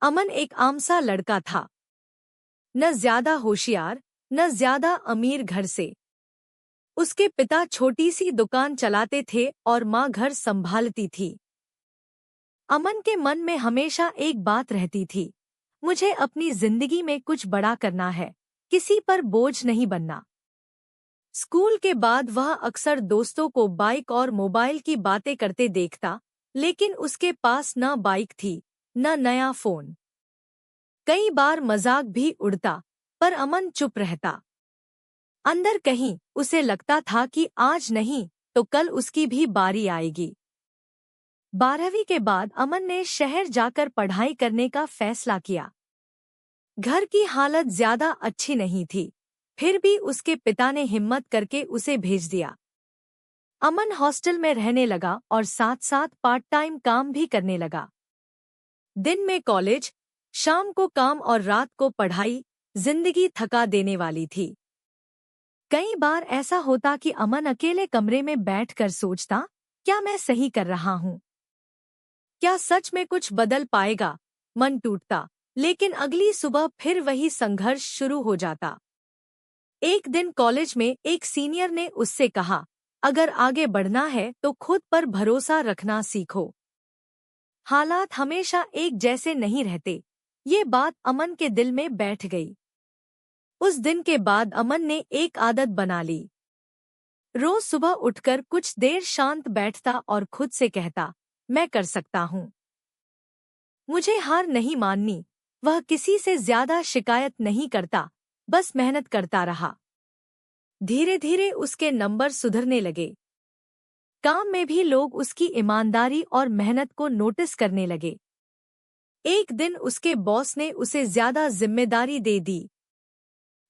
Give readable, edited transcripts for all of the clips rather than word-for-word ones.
अमन एक आम सा लड़का था, न ज्यादा होशियार न ज्यादा अमीर घर से। उसके पिता छोटी सी दुकान चलाते थे और माँ घर संभालती थी। अमन के मन में हमेशा एक बात रहती थी, मुझे अपनी जिंदगी में कुछ बड़ा करना है, किसी पर बोझ नहीं बनना। स्कूल के बाद वह अक्सर दोस्तों को बाइक और मोबाइल की बातें करते देखता, लेकिन उसके पास न बाइक थी न नया फोन। कई बार मजाक भी उड़ता, पर अमन चुप रहता। अंदर कहीं उसे लगता था कि आज नहीं तो कल उसकी भी बारी आएगी। 12वीं के बाद अमन ने शहर जाकर पढ़ाई करने का फैसला किया। घर की हालत ज्यादा अच्छी नहीं थी, फिर भी उसके पिता ने हिम्मत करके उसे भेज दिया। अमन हॉस्टल में रहने लगा और साथ साथ पार्ट टाइम काम भी करने लगा। दिन में कॉलेज, शाम को काम और रात को पढ़ाई, जिंदगी थका देने वाली थी। कई बार ऐसा होता कि अमन अकेले कमरे में बैठकर सोचता, क्या मैं सही कर रहा हूँ? क्या सच में कुछ बदल पाएगा? मन टूटता, लेकिन अगली सुबह फिर वही संघर्ष शुरू हो जाता। एक दिन कॉलेज में एक सीनियर ने उससे कहा, अगर आगे बढ़ना है तो खुद पर भरोसा रखना सीखो। हालात हमेशा एक जैसे नहीं रहते, ये बात अमन के दिल में बैठ गई। उस दिन के बाद अमन ने एक आदत बना ली। रोज सुबह उठकर कुछ देर शांत बैठता और खुद से कहता, मैं कर सकता हूँ। मुझे हार नहीं माननी। वह किसी से ज्यादा शिकायत नहीं करता, बस मेहनत करता रहा। धीरे धीरे उसके नंबर सुधरने लगे। काम में भी लोग उसकी ईमानदारी और मेहनत को नोटिस करने लगे। एक दिन उसके बॉस ने उसे ज्यादा जिम्मेदारी दे दी।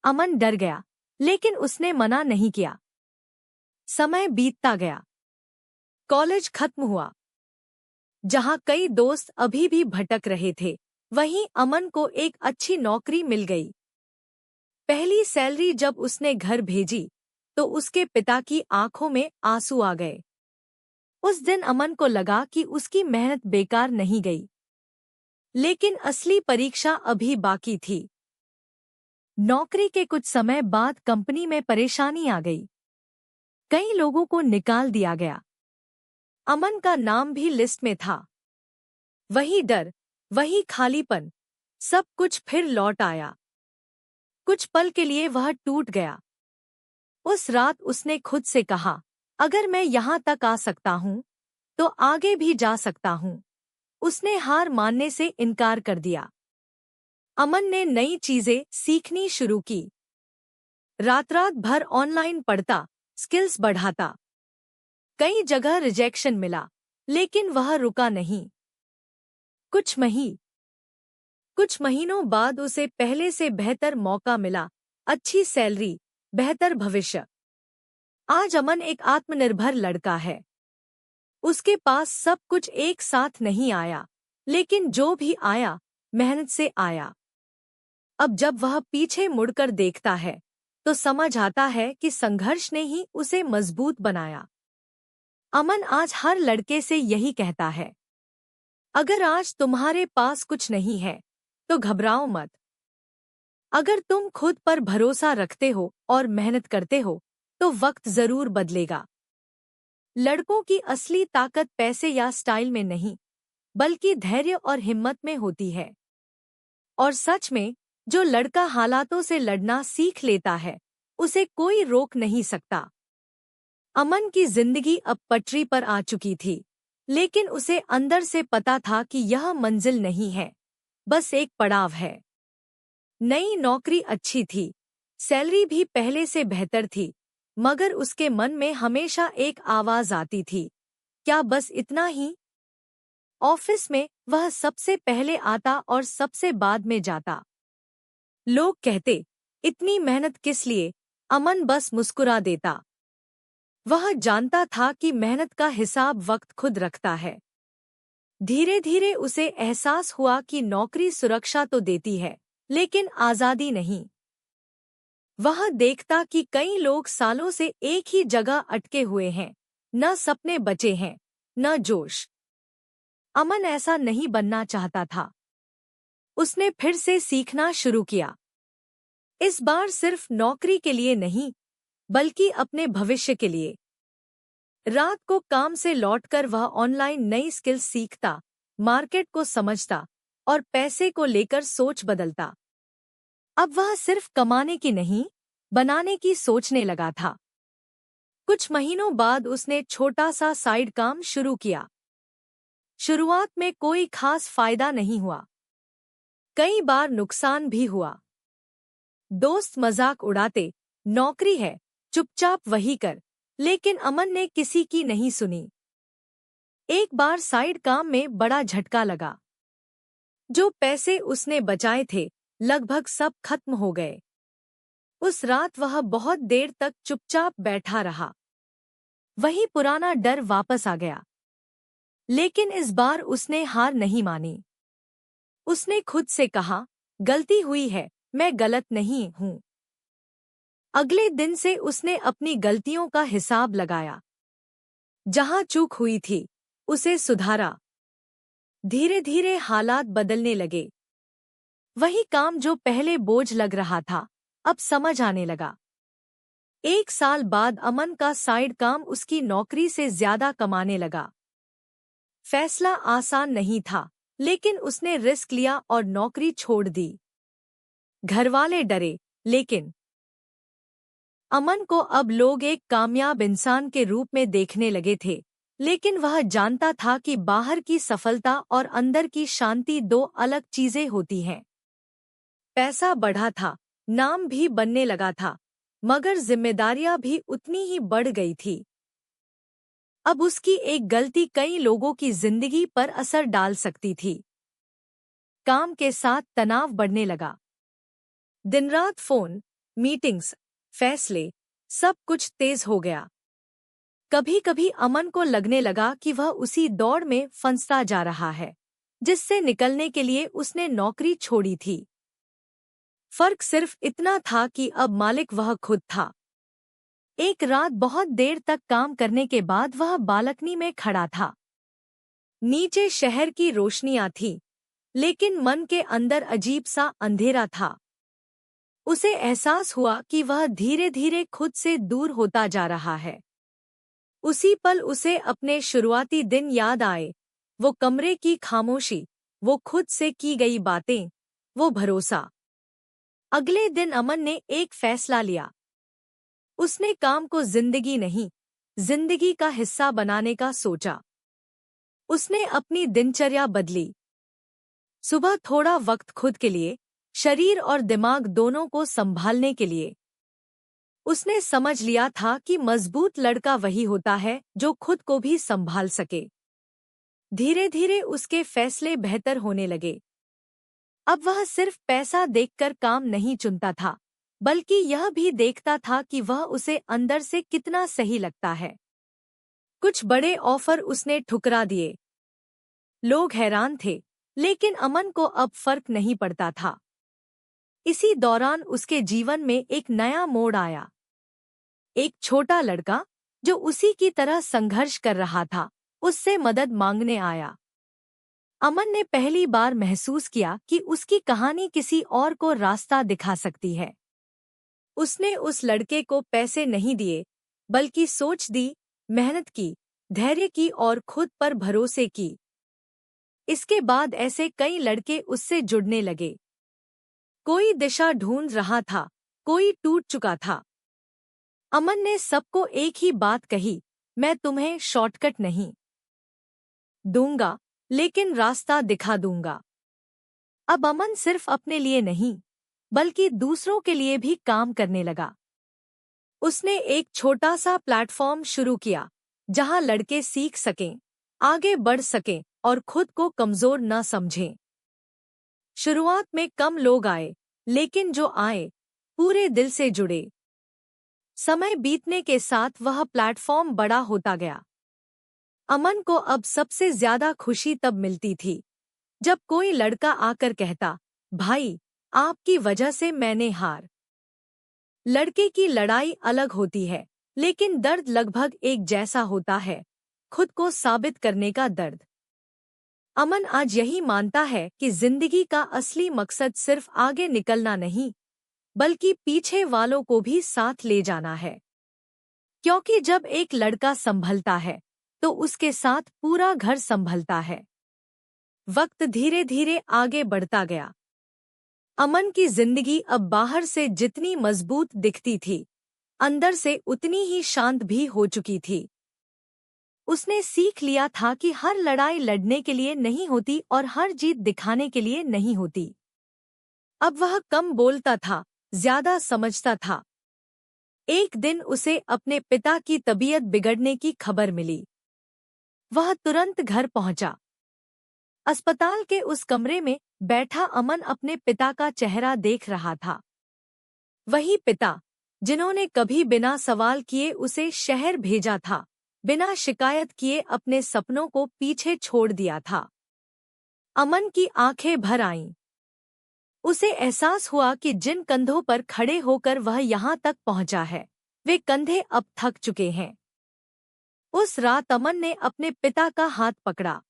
अमन डर गया, लेकिन उसने मना नहीं किया। समय बीतता गया। कॉलेज खत्म हुआ। जहां कई दोस्त अभी भी भटक रहे थे, वहीं अमन को एक अच्छी नौकरी मिल गई। पहली सैलरी जब उसने घर भेजी, तो उसके पिता की आंखों में आंसू आ गए। उस दिन अमन को लगा कि उसकी मेहनत बेकार नहीं गई। लेकिन असली परीक्षा अभी बाकी थी। नौकरी के कुछ समय बाद कंपनी में परेशानी आ गई। कई लोगों को निकाल दिया गया। अमन का नाम भी लिस्ट में था। वही डर, वही खालीपन, सब कुछ फिर लौट आया। कुछ पल के लिए वह टूट गया। उस रात उसने खुद से कहा, अगर मैं यहाँ तक आ सकता हूँ, तो आगे भी जा सकता हूँ। उसने हार मानने से इनकार कर दिया। अमन ने नई चीजें सीखनी शुरू की। रात रात भर ऑनलाइन पढ़ता, स्किल्स बढ़ाता। कई जगह रिजेक्शन मिला, लेकिन वह रुका नहीं। कुछ महीनों बाद उसे पहले से बेहतर मौका मिला, अच्छी सैलरी, बेहतर भविष्य। आज अमन एक आत्मनिर्भर लड़का है। उसके पास सब कुछ एक साथ नहीं आया, लेकिन जो भी आया, मेहनत से आया। अब जब वह पीछे मुड़कर देखता है, तो समझ आता है कि संघर्ष ने ही उसे मजबूत बनाया। अमन आज हर लड़के से यही कहता है, अगर आज तुम्हारे पास कुछ नहीं है, तो घबराओ मत। अगर तुम खुद पर भरोसा रखते हो और मेहनत करते हो, तो वक्त जरूर बदलेगा। लड़कों की असली ताकत पैसे या स्टाइल में नहीं, बल्कि धैर्य और हिम्मत में होती है। और सच में, जो लड़का हालातों से लड़ना सीख लेता है, उसे कोई रोक नहीं सकता। अमन की जिंदगी अब पटरी पर आ चुकी थी, लेकिन उसे अंदर से पता था कि यह मंजिल नहीं है, बस एक पड़ाव है। नई नौकरी अच्छी थी, सैलरी भी पहले से बेहतर थी, मगर उसके मन में हमेशा एक आवाज आती थी, क्या बस इतना ही? ऑफिस में वह सबसे पहले आता और सबसे बाद में जाता। लोग कहते, इतनी मेहनत किस लिए? अमन बस मुस्कुरा देता। वह जानता था कि मेहनत का हिसाब वक्त खुद रखता है। धीरे धीरे उसे एहसास हुआ कि नौकरी सुरक्षा तो देती है, लेकिन आजादी नहीं। वह देखता कि कई लोग सालों से एक ही जगह अटके हुए हैं, न सपने बचे हैं, न जोश। अमन ऐसा नहीं बनना चाहता था। उसने फिर से सीखना शुरू किया। इस बार सिर्फ नौकरी के लिए नहीं, बल्कि अपने भविष्य के लिए। रात को काम से लौटकर वह ऑनलाइन नई स्किल्स सीखता, मार्केट को समझता और पैसे को लेकर सोच बदलता। अब वह सिर्फ कमाने की नहीं, बनाने की सोचने लगा था। कुछ महीनों बाद उसने छोटा सा साइड काम शुरू किया। शुरुआत में कोई खास फायदा नहीं हुआ, कई बार नुकसान भी हुआ। दोस्त मजाक उड़ाते, नौकरी है, चुपचाप वही कर, लेकिन अमन ने किसी की नहीं सुनी। एक बार साइड काम में बड़ा झटका लगा। जो पैसे उसने बचाए थे, लगभग सब खत्म हो गए। उस रात वह बहुत देर तक चुपचाप बैठा रहा। वही पुराना डर वापस आ गया। लेकिन इस बार उसने हार नहीं मानी। उसने खुद से कहा, गलती हुई है, मैं गलत नहीं हूं। अगले दिन से उसने अपनी गलतियों का हिसाब लगाया। जहां चूक हुई थी, उसे सुधारा। धीरे धीरे हालात बदलने लगे। वही काम जो पहले बोझ लग रहा था, अब समझ आने लगा। 1 साल बाद अमन का साइड काम उसकी नौकरी से ज्यादा कमाने लगा। फैसला आसान नहीं था, लेकिन उसने रिस्क लिया और नौकरी छोड़ दी। घरवाले डरे, लेकिन अमन को अब लोग एक कामयाब इंसान के रूप में देखने लगे थे। लेकिन वह जानता था कि बाहर की सफलता और अंदर की शांति दो अलग चीजें होती हैं। पैसा बढ़ा था, नाम भी बनने लगा था, मगर जिम्मेदारियां भी उतनी ही बढ़ गई थी। अब उसकी एक गलती कई लोगों की जिंदगी पर असर डाल सकती थी। काम के साथ तनाव बढ़ने लगा। दिन रात फोन, मीटिंग्स, फैसले, सब कुछ तेज हो गया। कभी कभी अमन को लगने लगा कि वह उसी दौड़ में फंसता जा रहा है, जिससे निकलने के लिए उसने नौकरी छोड़ी थी। फर्क सिर्फ इतना था कि अब मालिक वह खुद था। एक रात बहुत देर तक काम करने के बाद वह बालकनी में खड़ा था। नीचे शहर की रोशनियां थी, लेकिन मन के अंदर अजीब सा अंधेरा था। उसे एहसास हुआ कि वह धीरे धीरे खुद से दूर होता जा रहा है। उसी पल उसे अपने शुरुआती दिन याद आए। वो कमरे की खामोशी, वो खुद से की गई बातें, वो भरोसा। अगले दिन अमन ने एक फैसला लिया। उसने काम को जिंदगी नहीं, जिंदगी का हिस्सा बनाने का सोचा। उसने अपनी दिनचर्या बदली। सुबह थोड़ा वक्त खुद के लिए, शरीर और दिमाग दोनों को संभालने के लिए। उसने समझ लिया था कि मजबूत लड़का वही होता है जो खुद को भी संभाल सके। धीरे धीरे उसके फैसले बेहतर होने लगे। अब वह सिर्फ पैसा देखकर काम नहीं चुनता था, बल्कि यह भी देखता था कि वह उसे अंदर से कितना सही लगता है। कुछ बड़े ऑफर उसने ठुकरा दिए। लोग हैरान थे, लेकिन अमन को अब फर्क नहीं पड़ता था। इसी दौरान उसके जीवन में एक नया मोड़ आया। एक छोटा लड़का, जो उसी की तरह संघर्ष कर रहा था, उससे मदद मांगने आया। अमन ने पहली बार महसूस किया कि उसकी कहानी किसी और को रास्ता दिखा सकती है। उसने उस लड़के को पैसे नहीं दिए, बल्कि सोच दी, मेहनत की, धैर्य की और खुद पर भरोसे की। इसके बाद ऐसे कई लड़के उससे जुड़ने लगे। कोई दिशा ढूंढ रहा था, कोई टूट चुका था। अमन ने सबको एक ही बात कही, मैं तुम्हें शॉर्टकट नहीं दूंगा, लेकिन रास्ता दिखा दूंगा। अब अमन सिर्फ अपने लिए नहीं, बल्कि दूसरों के लिए भी काम करने लगा। उसने एक छोटा सा प्लेटफॉर्म शुरू किया, जहां लड़के सीख सकें, आगे बढ़ सकें और खुद को कमजोर न समझें। शुरुआत में कम लोग आए, लेकिन जो आए, पूरे दिल से जुड़े। समय बीतने के साथ वह प्लेटफॉर्म बड़ा होता गया। अमन को अब सबसे ज्यादा खुशी तब मिलती थी, जब कोई लड़का आकर कहता, भाई, आपकी वजह से मैंने हार। लड़के की लड़ाई अलग होती है, लेकिन दर्द लगभग एक जैसा होता है, खुद को साबित करने का दर्द। अमन आज यही मानता है कि जिंदगी का असली मकसद सिर्फ आगे निकलना नहीं, बल्कि पीछे वालों को भी साथ ले जाना है। क्योंकि जब एक लड़का संभलता है, तो उसके साथ पूरा घर संभलता है। वक्त धीरे धीरे आगे बढ़ता गया। अमन की जिंदगी अब बाहर से जितनी मजबूत दिखती थी, अंदर से उतनी ही शांत भी हो चुकी थी। उसने सीख लिया था कि हर लड़ाई लड़ने के लिए नहीं होती और हर जीत दिखाने के लिए नहीं होती। अब वह कम बोलता था, ज्यादा समझता था। एक दिन उसे अपने पिता की तबीयत बिगड़ने की खबर मिली। वह तुरंत घर पहुंचा। अस्पताल के उस कमरे में बैठा अमन अपने पिता का चेहरा देख रहा था। वही पिता जिन्होंने कभी बिना सवाल किए उसे शहर भेजा था, बिना शिकायत किए अपने सपनों को पीछे छोड़ दिया था। अमन की आंखें भर आईं। उसे एहसास हुआ कि जिन कंधों पर खड़े होकर वह यहाँ तक पहुंचा है, वे कंधे अब थक चुके हैं। उस रात अमन ने अपने पिता का हाथ पकड़ा।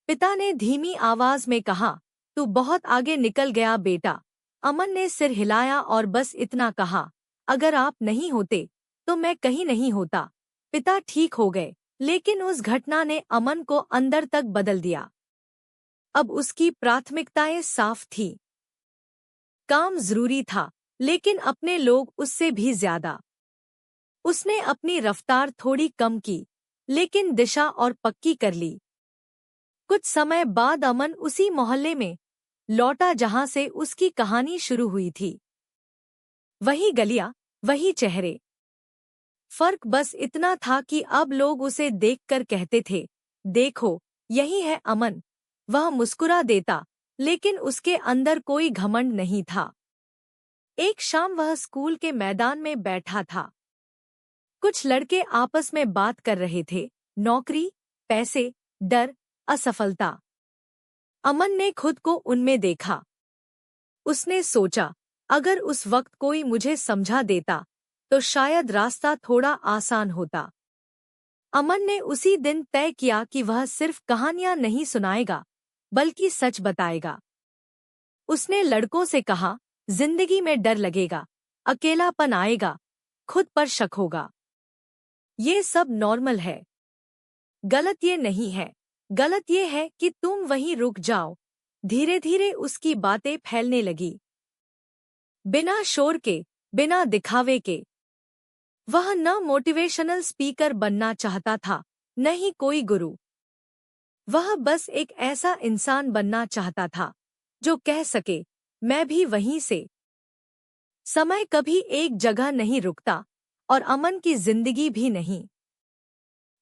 पिता ने धीमी आवाज में कहा, तू बहुत आगे निकल गया बेटा। अमन ने सिर हिलाया और बस इतना कहा, अगर आप नहीं होते तो मैं कहीं नहीं होता। पिता ठीक हो गए, लेकिन उस घटना ने अमन को अंदर तक बदल दिया। अब उसकी प्राथमिकताएं साफ थी। काम जरूरी था, लेकिन अपने लोग उससे भी ज्यादा। उसने अपनी रफ्तार थोड़ी कम की, लेकिन दिशा और पक्की कर ली। कुछ समय बाद अमन उसी मोहल्ले में लौटा जहां से उसकी कहानी शुरू हुई थी। वही गलियां, वही चेहरे। फर्क बस इतना था कि अब लोग उसे देखकर कहते थे, देखो, यही है अमन। वह मुस्कुरा देता, लेकिन उसके अंदर कोई घमंड नहीं था। एक शाम वह स्कूल के मैदान में बैठा था। कुछ लड़के आपस में बात कर रहे थे, नौकरी, पैसे, डर, असफलता। अमन ने खुद को उनमें देखा। उसने सोचा, अगर उस वक्त कोई मुझे समझा देता तो शायद रास्ता थोड़ा आसान होता। अमन ने उसी दिन तय किया कि वह सिर्फ कहानियां नहीं सुनाएगा, बल्कि सच बताएगा। उसने लड़कों से कहा, जिंदगी में डर लगेगा, अकेलापन आएगा, खुद पर शक होगा। ये सब नॉर्मल है। गलत ये नहीं है। गलत ये है कि तुम वहीं रुक जाओ। धीरे धीरे उसकी बातें फैलने लगी, बिना शोर के, बिना दिखावे के। वह न मोटिवेशनल स्पीकर बनना चाहता था, न ही कोई गुरु। वह बस एक ऐसा इंसान बनना चाहता था जो कह सके, मैं भी वहीं से। समय कभी एक जगह नहीं रुकता, और अमन की जिंदगी भी नहीं।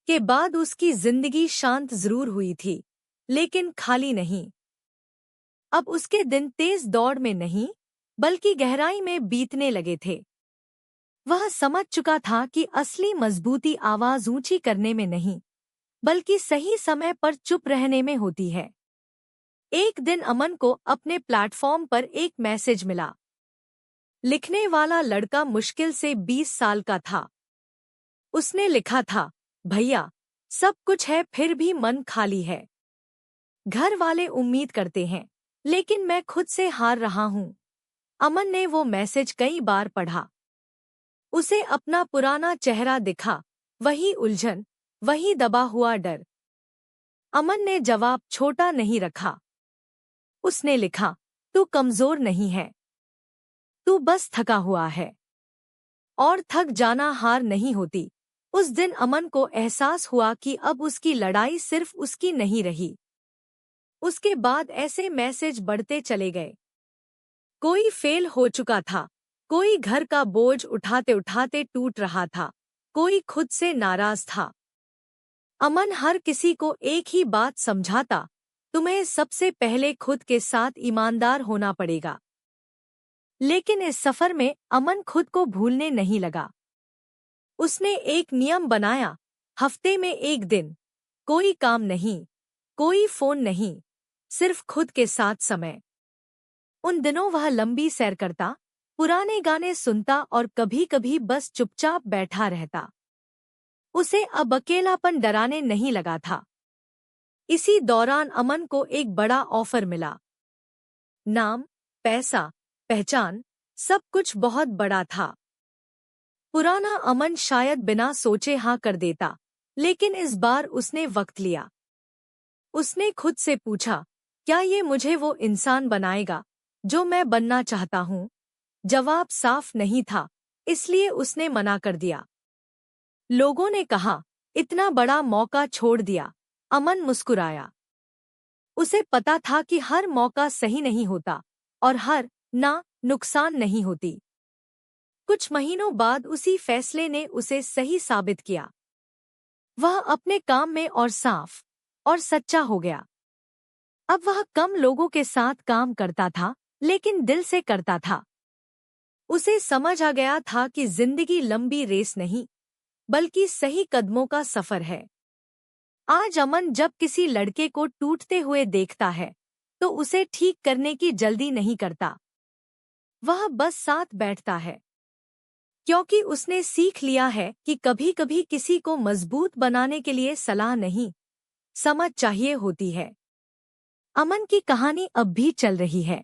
के बाद उसकी जिंदगी शांत जरूर हुई थी, लेकिन खाली नहीं। अब उसके दिन तेज दौड़ में नहीं, बल्कि गहराई में बीतने लगे थे। वह समझ चुका था कि असली मजबूती आवाज ऊंची करने में नहीं, बल्कि सही समय पर चुप रहने में होती है। एक दिन अमन को अपने प्लेटफॉर्म पर एक मैसेज मिला। लिखने वाला लड़का मुश्किल से 20 साल का था। उसने लिखा था, भैया, सब कुछ है फिर भी मन खाली है। घर वाले उम्मीद करते हैं, लेकिन मैं खुद से हार रहा हूं। अमन ने वो मैसेज कई बार पढ़ा। उसे अपना पुराना चेहरा दिखा, वही उलझन, वही दबा हुआ डर। अमन ने जवाब छोटा नहीं रखा। उसने लिखा, तू कमजोर नहीं है, तू बस थका हुआ है। और थक जाना हार नहीं होती। उस दिन अमन को एहसास हुआ कि अब उसकी लड़ाई सिर्फ उसकी नहीं रही। उसके बाद ऐसे मैसेज बढ़ते चले गए। कोई फेल हो चुका था, कोई घर का बोझ उठाते उठाते टूट रहा था, कोई खुद से नाराज था। अमन हर किसी को एक ही बात समझाता, तुम्हें सबसे पहले खुद के साथ ईमानदार होना पड़ेगा। लेकिन इस सफर में अमन खुद को भूलने नहीं लगा। उसने एक नियम बनाया, हफ्ते में एक दिन, कोई काम नहीं, कोई फोन नहीं, सिर्फ खुद के साथ समय। उन दिनों वह लंबी सैर करता, पुराने गाने सुनता और कभी-कभी बस चुपचाप बैठा रहता। उसे अब अकेलापन डराने नहीं लगा था। इसी दौरान अमन को एक बड़ा ऑफर मिला। नाम, पैसा, पहचान, सब कुछ बहुत बड़ा था। पुराना अमन शायद बिना सोचे हाँ कर देता, लेकिन इस बार उसने वक्त लिया। उसने खुद से पूछा, क्या ये मुझे वो इंसान बनाएगा जो मैं बनना चाहता हूँ? जवाब साफ नहीं था, इसलिए उसने मना कर दिया। लोगों ने कहा, इतना बड़ा मौका छोड़ दिया। अमन मुस्कुराया। उसे पता था कि हर मौका सही नहीं होता और हर ना नुकसान नहीं होती। कुछ महीनों बाद उसी फैसले ने उसे सही साबित किया। वह अपने काम में और साफ और सच्चा हो गया। अब वह कम लोगों के साथ काम करता था, लेकिन दिल से करता था। उसे समझ आ गया था कि जिंदगी लंबी रेस नहीं, बल्कि सही कदमों का सफर है। आज अमन जब किसी लड़के को टूटते हुए देखता है, तो उसे ठीक करने की जल्दी नहीं करता। वह बस साथ बैठता है, क्योंकि उसने सीख लिया है कि कभी-कभी किसी को मजबूत बनाने के लिए सलाह नहीं, समझ चाहिए होती है। अमन की कहानी अब भी चल रही है।